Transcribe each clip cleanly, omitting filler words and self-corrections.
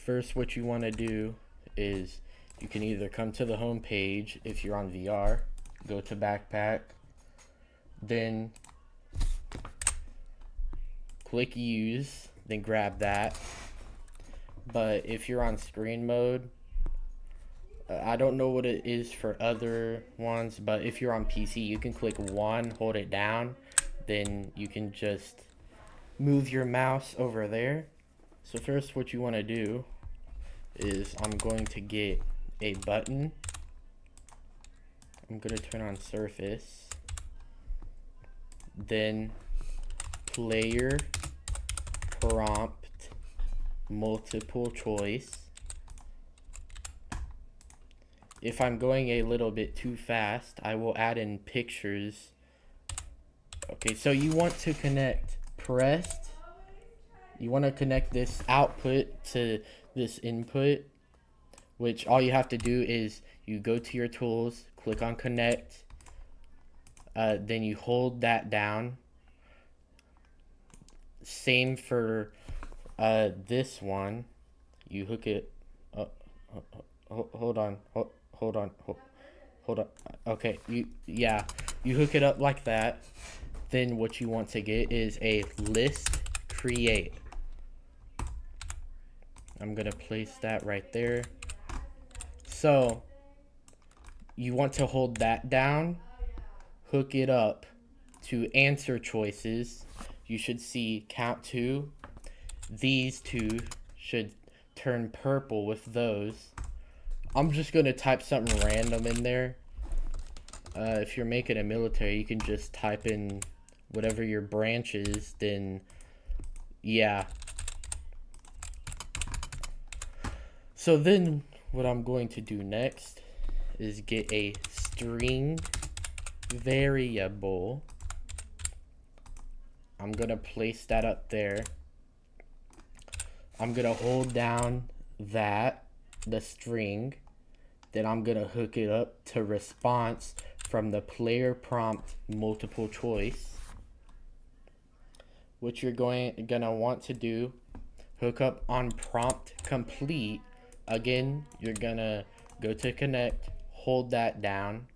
First, what you want to do is you can either come to the home page if you're on VR, go to backpack, then click use, then grab that. But if you're on screen mode, I don't know what it is for other ones, but if you're on PC, you can click 1, hold it down, then you can just move your mouse over there. So first what you want to do is I'm going to get a button. I'm going to turn on surface. Then player prompt multiple choice. If I'm going a little bit too fast, I will add in pictures. Okay, so you want to connect pressed. You want to connect this output to this input, which all you have to do is you go to your tools, click on connect, then you hold that down. Same for this one. You hook it up. Hold on. Okay, you hook it up like that. Then what you want to get is a list create. I'm gonna place that right there. So you want to hold that down, hook it up to answer choices. You should see count 2. These two should turn purple with those. I'm just gonna type something random in there. If you're making a military, you can just type in whatever your branch is, then yeah. So then what I'm going to do next is get a string variable. I'm gonna place that up there. I'm gonna hold down the string. Then I'm gonna hook it up to response from the player prompt multiple choice. What you're gonna want to do, hook up on prompt complete. Again, you're gonna go to connect, hold that down,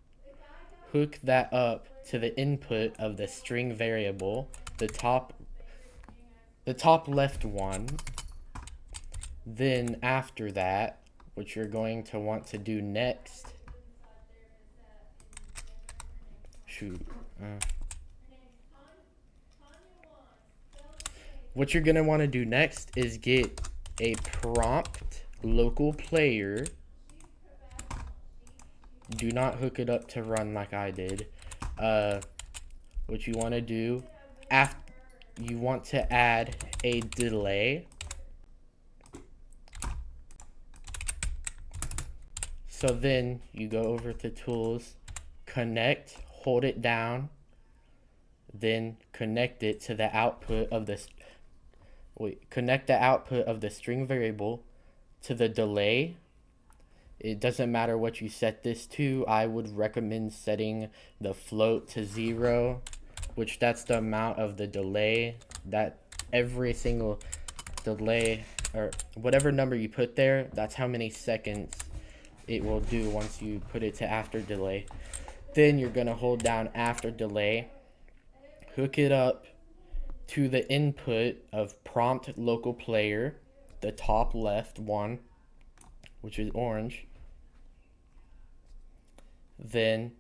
hook that up to the input of the string variable, the top left one. Then after that, what you're going to want to do next, what you're gonna want to do next is get a prompt local player. Do not hook it up to run like I did. What you want to do, you want to add a delay. So then you go over to tools, connect, hold it down, then connect it to the output of this. Connect the output of the string variable to the delay. It doesn't matter what you set this to. I would recommend setting the float to 0, which that's the amount of the delay that every single delay or whatever number you put there, that's how many seconds it will do once you put it to after delay. Then you're gonna hold down after delay, hook it up to the input of prompt local player, the top left one, which is orange. Then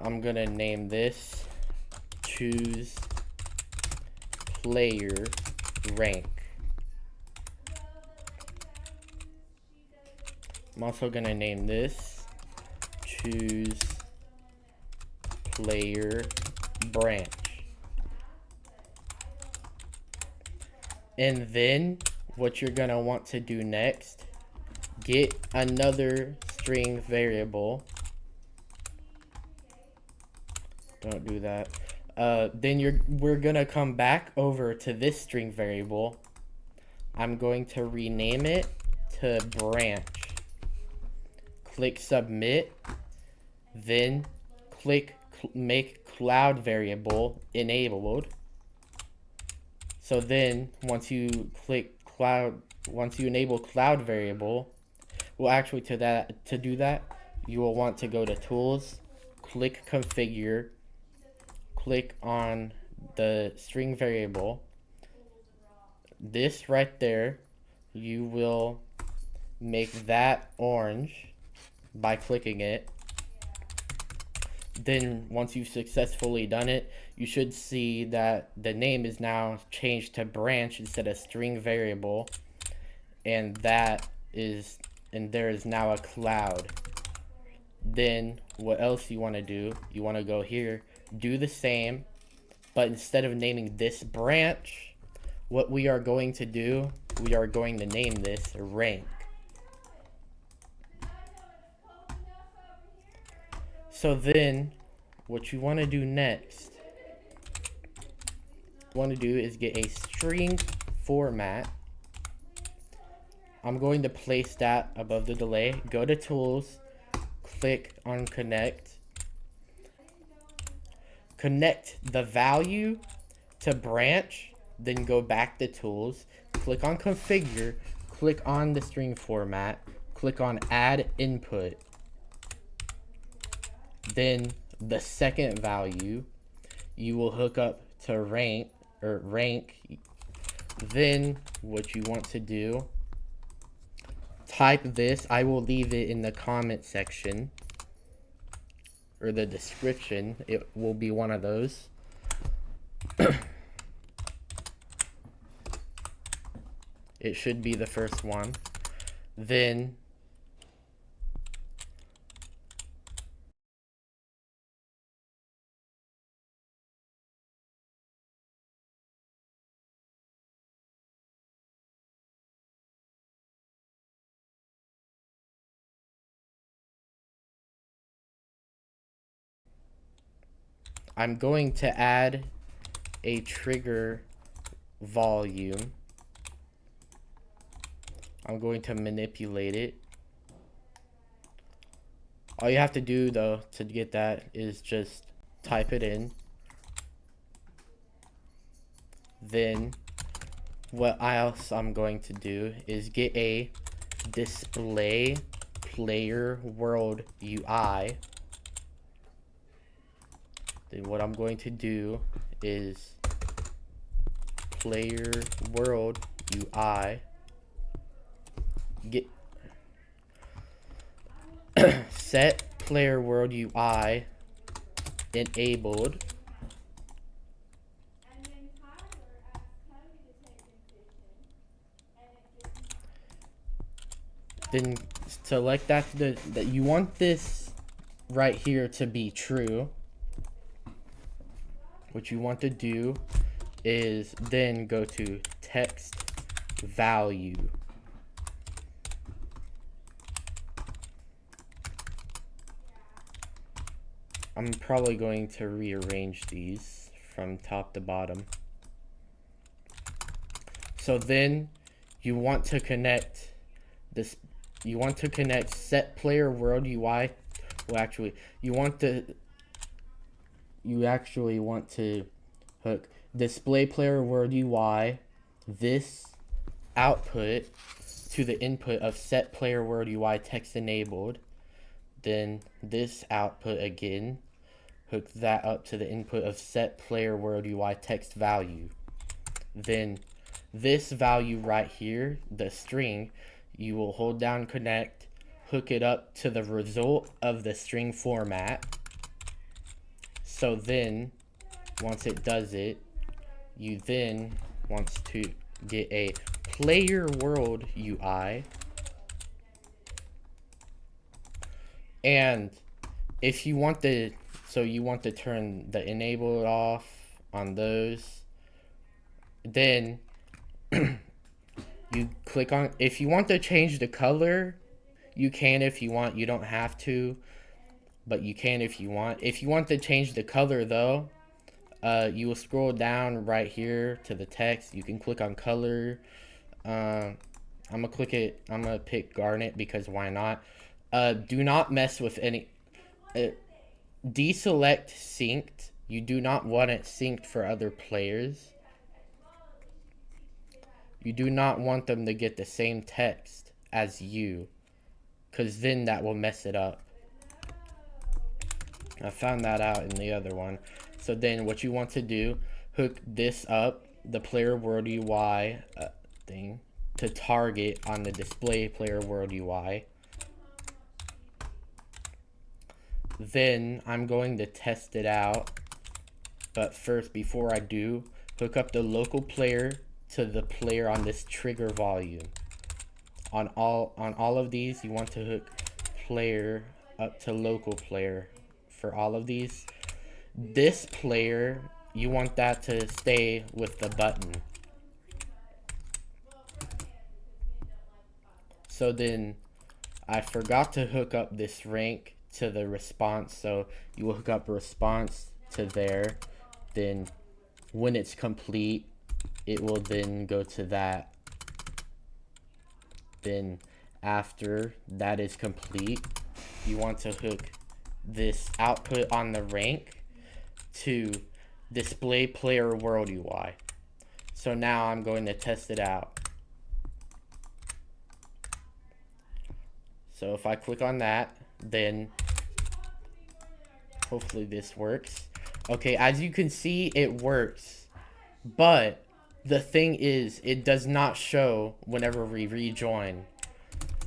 I'm gonna name this choose player rank. I'm also gonna name this choose player branch. And then what you're gonna want to do next, get another string variable. Don't do that. Then we're gonna come back over to this string variable. I'm going to rename it to branch. Click submit, then click make cloud variable enabled. So then once you click cloud once you enable cloud variable, well, actually, to do that, you will want to go to tools, click configure, click on the string variable. This right there, you will make that orange by clicking it. Then once you've successfully done it, you should see that the name is now changed to branch instead of string variable, and there is now a cloud. Then what else you want to do? You want to go here, do the same, but instead of naming this branch, what we are going to do, we are going to name this rank. So then what you want to do next, is get a string format. I'm going to place that above the delay. Go to tools, click on connect. Connect the value to branch, then go back to tools, click on configure, click on the string format, click on add input. Then the second value you will hook up to rank. Then what you want to do, type this. I will leave it in the comment section or the description. It will be one of those. It should be the first one. Then I'm going to add a trigger volume. I'm going to manipulate it. All you have to do though to get that is just type it in. Then what else I'm going to do is get a display player world UI. Then what I'm going to do is player world UI, get set player world UI enabled. Then select that you want this right here to be true. What you want to do is then go to text value. I'm probably going to rearrange these from top to bottom. So then you want to connect this. You want to connect set player world UI. Well, actually, you actually want to hook display player world UI, this output to the input of set player world UI text enabled. Then this output again, hook that up to the input of set player world UI text value. Then this value right here, the string, you will hold down connect, hook it up to the result of the string format. So then once it does it, you then want to get a player world UI. And if you want to, so you want to turn the enable off on those, then you click on, if you want to change the color, you can if you want. You don't have to, but you can if you want. If you want to change the color though, you will scroll down right here to the text. You can click on color. I'm gonna pick garnet because why not? Do not mess with any. Deselect synced. You do not want it synced for other players. You do not want them to get the same text as you, because then that will mess it up. I found that out in the other one. So then what you want to do, hook this up, the player world UI thing, to target on the display player world UI. Then I'm going to test it out. But first, before I do, hook up the local player to the player on this trigger volume. On all of these, you want to hook player up to local player for all of these. This player, you want that to stay with the button. So then I forgot to hook up this rank to the response, so you will hook up response to there. Then when it's complete, it will then go to that. Then after that is complete, you want to hook this output on the rank to display player world UI. So now I'm going to test it out. So if I click on that, then hopefully this works. Okay, as you can see, it works. But the thing is, it does not show whenever we rejoin.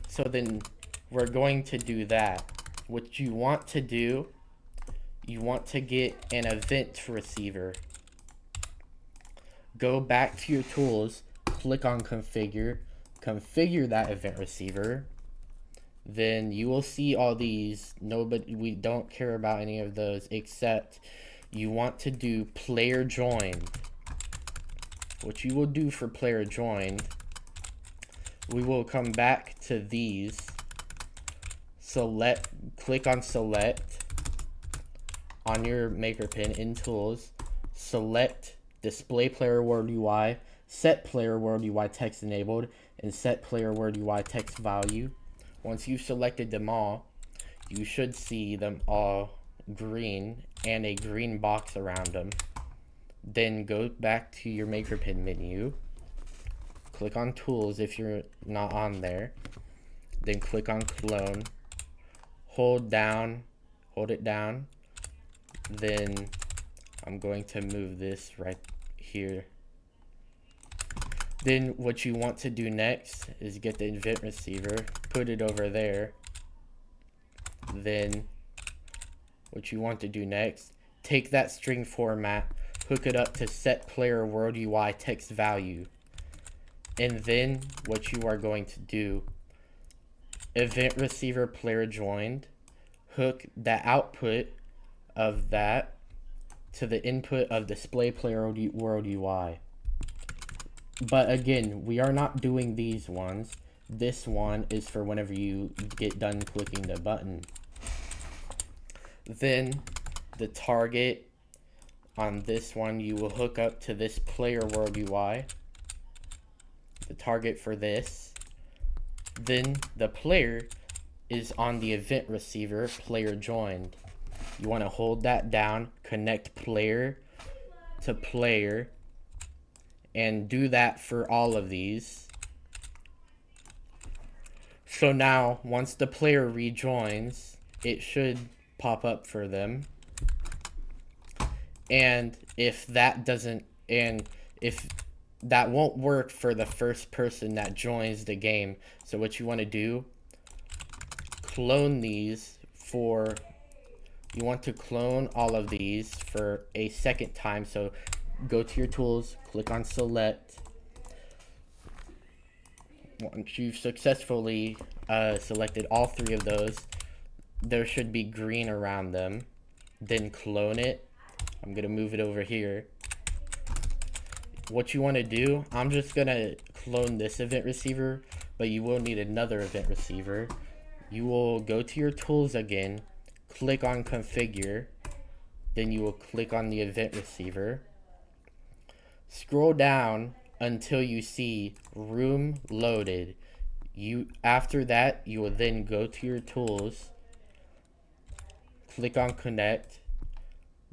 So then we're going to do that. What you want to do, you want to get an event receiver. Go back to your tools, click on configure, configure that event receiver. Then you will see all these. We don't care about any of those, except you want to do player joined. What you will do for player joined, we will come back to these. Click on select on your maker pin in tools, select display player world UI, set player world UI text enabled, and set player world UI text value. Once you've selected them all, you should see them all green and a green box around them. Then go back to your maker pin menu, click on tools if you're not on there, then click on clone, hold it down, then I'm going to move this right here. Then what you want to do next is get the event receiver, put it over there. Then what you want to do next, take that string format, hook it up to set player world UI text value. And then what you are going to do, event receiver player joined, hook the output of that to the input of display player world UI. But again, we are not doing these ones. This one is for whenever you get done clicking the button. Then the target on this one, you will hook up to this player world UI, the target for this. Then the player is on the event receiver player joined. You want to hold that down, connect player to player, and do that for all of these. So now once the player rejoins, it should pop up for them. And if that won't work for the first person that joins the game, so what you want to do, clone these for, you want to clone all of these for a second time. So go to your tools, click on select. Once you've successfully selected all three of those, there should be green around them. Then clone it. I'm gonna move it over here. What you want to do, I'm just gonna clone this event receiver, but you will need another event receiver. You will go to your tools again, click on configure, then you will click on the event receiver. Scroll down until you see room loaded. After that, you will then go to your tools, click on connect.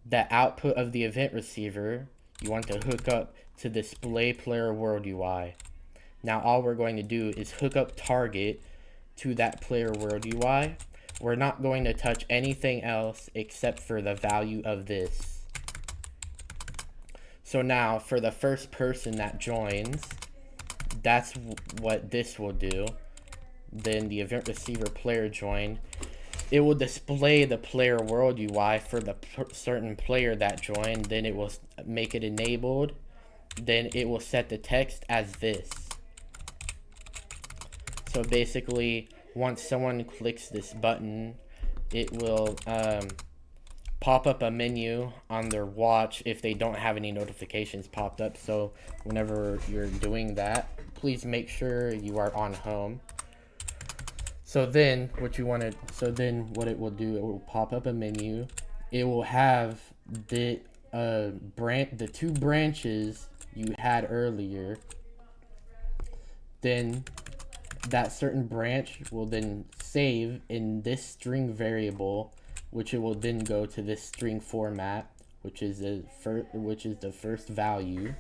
The output of the event receiver, you want to hook up to display player world UI. Now all we're going to do is hook up target to that player world UI. We're not going to touch anything else except for the value of this. So now for the first person that joins, that's what this will do. Then the event receiver player join. It will display the player world UI for the certain player that joined. Then it will make it enabled. Then it will set the text as this. So basically, once someone clicks this button, it will pop up a menu on their watch if they don't have any notifications popped up. So whenever you're doing that, please make sure you are on home. So then what it will do, it will pop up a menu. It will have the two branches you had earlier. Then that certain branch will then save in this string variable, which it will then go to this string format, which is the first value.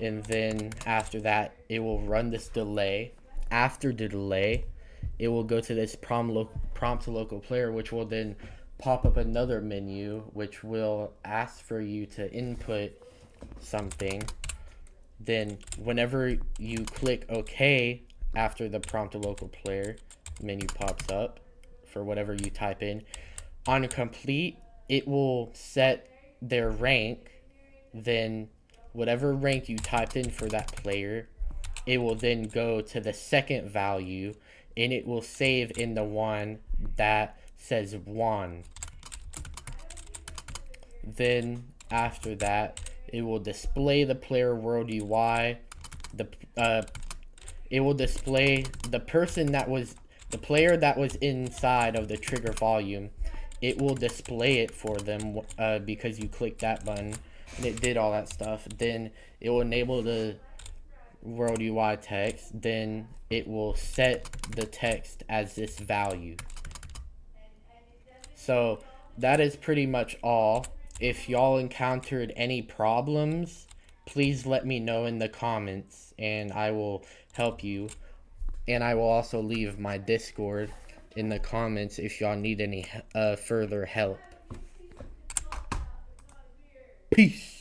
And then after that, it will run this delay. After the delay, it will go to this prompt to local player, which will then pop up another menu, which will ask for you to input something. Then whenever you click OK after the prompt to local player menu pops up for whatever you type in, on complete, it will set their rank. Then whatever rank you typed in for that player, it will then go to the second value, and it will save in the one that says 1. Then after that, it will display the player world UI. It will display the player that was inside of the trigger volume. It will display it for them because you clicked that button and it did all that stuff. Then it will enable the world UI text. Then it will set the text as this value. So that is pretty much all. If y'all encountered any problems, please let me know in the comments and I will help you. And I will also leave my Discord in the comments if y'all need any further help. Peace.